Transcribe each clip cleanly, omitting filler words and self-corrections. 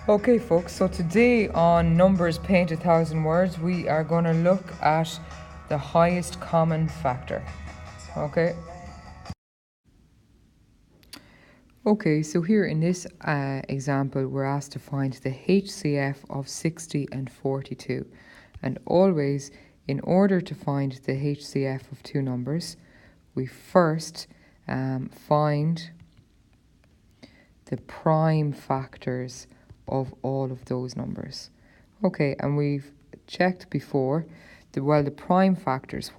Okay folks, so today on Numbers Paint 1,000 Words, we are going to look at the highest common factor. Okay, so here in this example, we're asked to find the HCF of 60 and 42. And always, in order to find the HCF of two numbers, we first find the prime factors of all of those numbers. Okay, and we've checked before, the prime factors,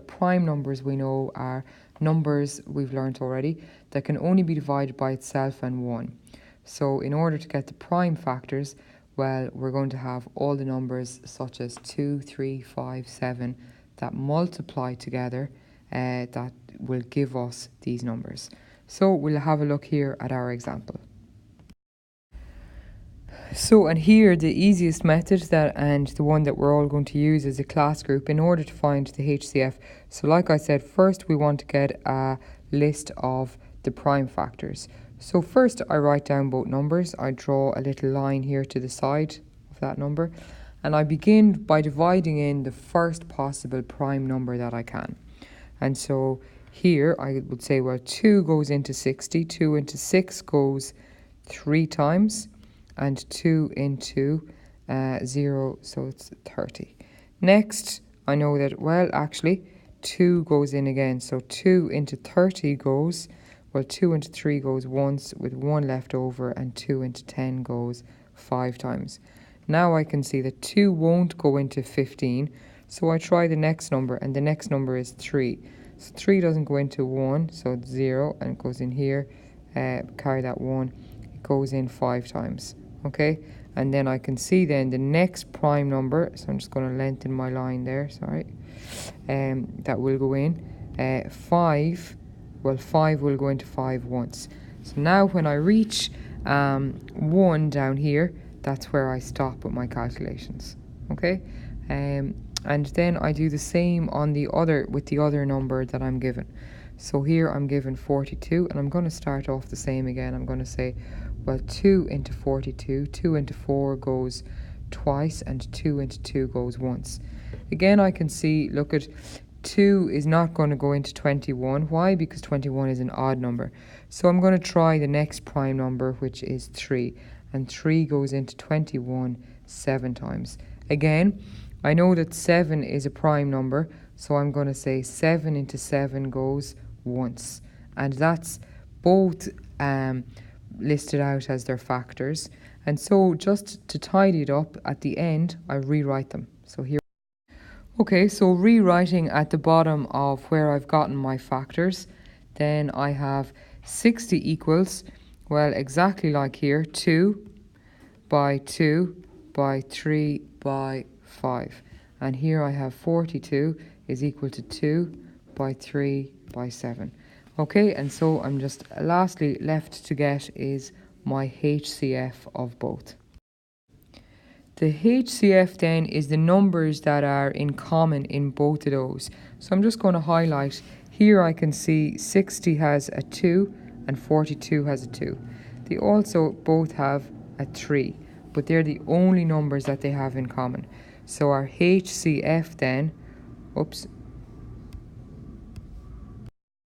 prime numbers we know are numbers we've learnt already that can only be divided by itself and 1. So in order to get the prime factors, well, we're going to have all the numbers such as 2, 3, 5, 7 that multiply together that will give us these numbers. So we'll have a look here at our example. So, and here the easiest method and the one that we're all going to use as a class group in order to find the HCF. So like I said, first we want to get a list of the prime factors. So first I write down both numbers. I draw a little line here to the side of that number. And I begin by dividing in the first possible prime number that I can. And so here I would say, well, 2 goes into 60, 2 into 6 goes 3 times, and 2 into 0, so it's 30. Next, I know that, well, actually, 2 goes in again, so 2 into 30 goes, well, 2 into 3 goes once with 1 left over, and 2 into 10 goes 5 times. Now I can see that 2 won't go into 15, so I try the next number, and the next number is 3. So 3 doesn't go into 1, so it's 0, and it goes in here, carry that 1, it goes in 5 times, okay? And then I can see then the next prime number, so I'm just going to lengthen my line there, sorry, that will go in, 5, well, 5 will go into 5 once. So now when I reach 1 down here, that's where I stop with my calculations, okay? And then I do the same on with the other number that I'm given. So here I'm given 42, and I'm going to start off the same again. I'm going to say, well, 2 into 42, 2 into 4 goes twice, and 2 into 2 goes once. Again, I can see, look at 2 is not going to go into 21. Why? Because 21 is an odd number. So I'm going to try the next prime number, which is 3. And 3 goes into 21 7 times. Again, I know that 7 is a prime number, so I'm going to say 7 into 7 goes once. And that's both listed out as their factors. And so just to tidy it up, at the end, I rewrite them. So here. Okay, so rewriting at the bottom of where I've gotten my factors, then I have 60 equals, well, exactly like here, 2 by 2 by 3 by 5. And here I have 42 is equal to 2 by 3 by 7. Okay, and so I'm just lastly left to get is my HCF of both. The HCF then is the numbers that are in common in both of those. So I'm just going to highlight, here I can see 60 has a 2 and 42 has a 2. They also both have a 3, but they're the only numbers that they have in common. So our HCF then,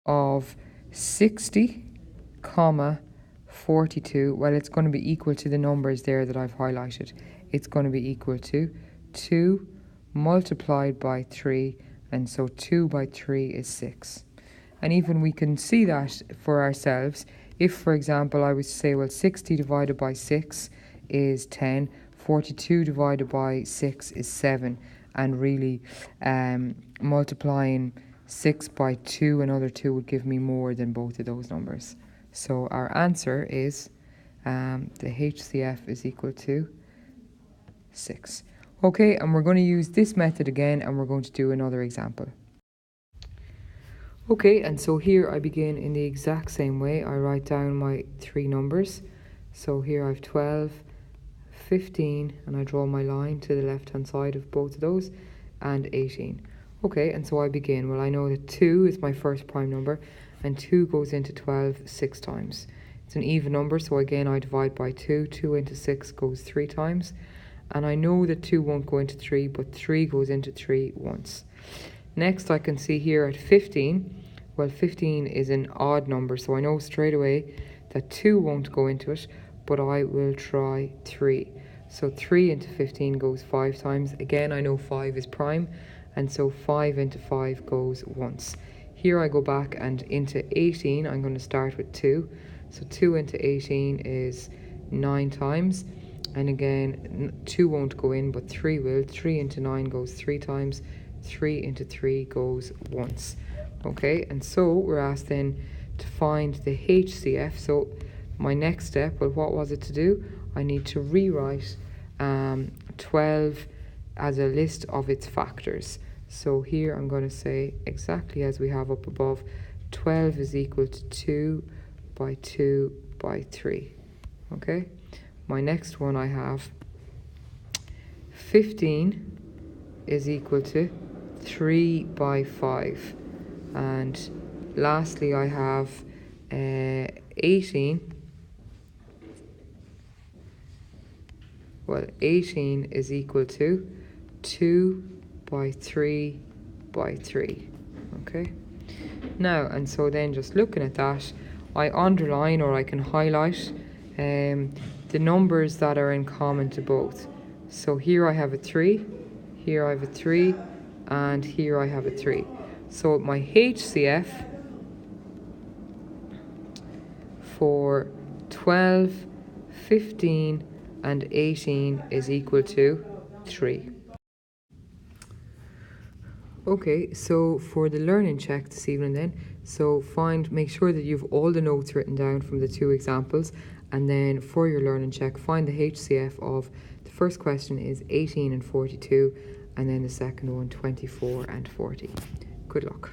of 60, 42, well, it's going to be equal to the numbers there that I've highlighted. It's going to be equal to 2 multiplied by 3, and so 2 by 3 is 6. And even we can see that for ourselves. If, for example, I was to say, well, 60 divided by 6 is 10, 42 divided by 6 is 7, and really multiplying 6 by 2, another 2 would give me more than both of those numbers. So our answer is the HCF is equal to 6. Okay, and we're going to use this method again, and we're going to do another example. Okay, and so here I begin in the exact same way. I write down my 3 numbers. So here I have 12, 15, and I draw my line to the left hand side of both of those, and 18. Okay, and so I begin. Well, I know that 2 is my first prime number, and 2 goes into 12 6 times. It's an even number, so again I divide by 2. 2 into 6 goes 3 times. And I know that 2 won't go into 3, but 3 goes into 3 once. Next I can see here at 15, well 15 is an odd number, so I know straight away that 2 won't go into it, but I will try 3. So 3 into 15 goes 5 times. Again, I know 5 is prime, and so 5 into 5 goes once. Here I go back and into 18, I'm going to start with 2. So 2 into 18 is 9 times. And again, 2 won't go in, but 3 will. 3 into 9 goes 3 times. 3 into 3 goes once. Okay, and so we're asked then to find the HCF. So my next step, well, what was it to do? I need to rewrite 12 as a list of its factors. So here I'm going to say exactly as we have up above, 12 is equal to 2 by 2 by 3. Okay, my next one I have 15 is equal to 3 by 5. And lastly I have 18. Well, 18 is equal to 2 by 3 by 3. Okay. Now, and so then just looking at that, I underline or I can highlight the numbers that are in common to both. So here I have a 3, here I have a 3, and here I have a 3. So my HCF for 12, 15, and 18 is equal to 3. Okay, so for the learning check this evening then, so make sure that you've all the notes written down from the 2 examples, and then for your learning check, find the HCF of the first question is 18 and 42, and then the second one 24 and 40. Good luck.